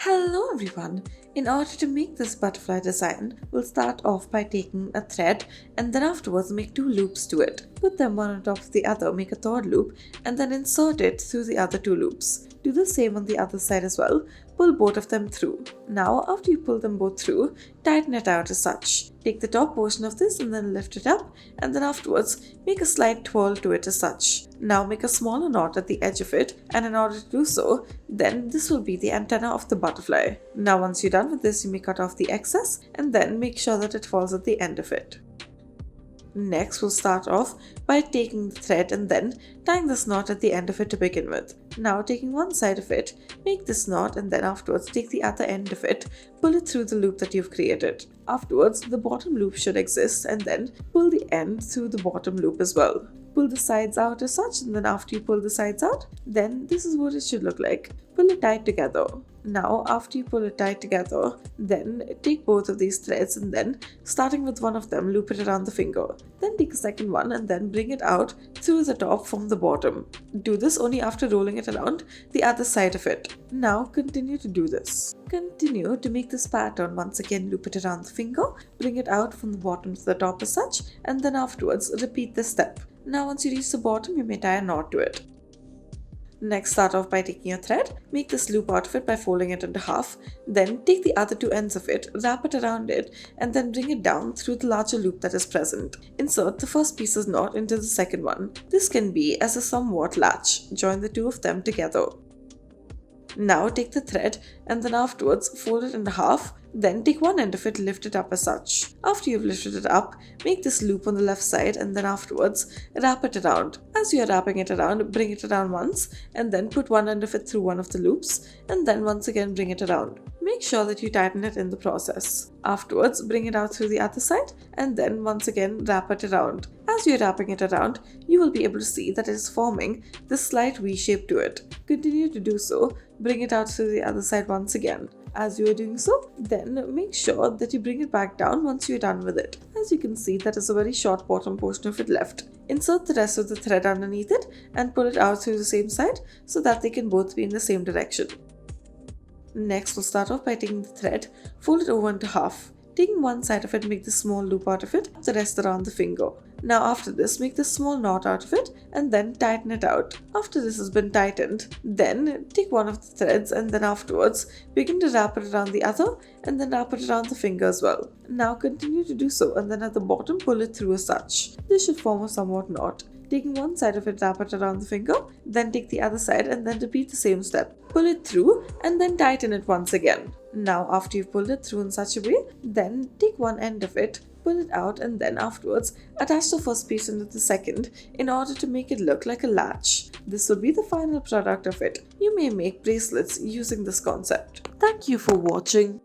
Hello everyone! In order to make this butterfly design, we'll start off by taking a thread and then afterwards make two loops to it. Put them one on top of the other, make a third loop and then insert it through the other two loops. Do the same on the other side as well. Pull both of them through. Now after you pull them both through, tighten it out as such. Take the top portion of this and then lift it up and then afterwards make a slight twirl to it as such. Now make a smaller knot at the edge of it, and in order to do so, then this will be the antenna of the butterfly. Now once you're done with this, you may cut off the excess and then make sure that it falls at the end of it. Next, we'll start off by taking the thread and then tying this knot at the end of it to begin with. Now taking one side of it, make this knot and then afterwards take the other end of it, pull it through the loop that you've created. Afterwards, the bottom loop should exist and then pull the end through the bottom loop as well. Pull the sides out as such, and then after you pull the sides out, then this is what it should look like. Pull it tight together. Now after you pull it tight together, then take both of these threads and then starting with one of them, loop it around the finger. Then take a second one and then bring it out through the top from the bottom. Do this only after rolling it around the other side of it. Now continue to do this. Continue to make this pattern. Once again, loop it around the finger, bring it out from the bottom to the top as such, and then afterwards repeat this step. Now once you reach the bottom, you may tie a knot to it. Next, start off by taking your thread, make this loop out of it by folding it into half, then take the other two ends of it, wrap it around it, and then bring it down through the larger loop that is present. Insert the first piece's knot into the second one. This can be as a somewhat latch. Join the two of them together. Now take the thread and then afterwards fold it in half, then take one end of it, lift it up as such. After you've lifted it up, make this loop on the left side and then afterwards wrap it around. As you are wrapping it around, bring it around once and then put one end of it through one of the loops and then once again bring it around. Make sure that you tighten it in the process. Afterwards, bring it out through the other side and then once again wrap it around. As you're wrapping it around, you will be able to see that it is forming this slight V shape to it. Continue to do so, bring it out through the other side once again. As you are doing so, then make sure that you bring it back down once you're done with it. As you can see, that is a very short bottom portion of it left. Insert the rest of the thread underneath it and pull it out through the same side so that they can both be in the same direction. Next, we'll start off by taking the thread, fold it over into half. Taking one side of it, make this small loop out of it, the rest around the finger. Now after this, make this small knot out of it and then tighten it out. After this has been tightened, then take one of the threads and then afterwards begin to wrap it around the other and then wrap it around the finger as well. Now continue to do so and then at the bottom pull it through as such. This should form a somewhat knot. Taking one side of it, wrap it around the finger, then take the other side and then repeat the same step. Pull it through and then tighten it once again. Now after you've pulled it through in such a way, then take one end of it, pull it out and then afterwards attach the first piece into the second in order to make it look like a latch. This will be the final product of it. You may make bracelets using this concept. Thank you for watching.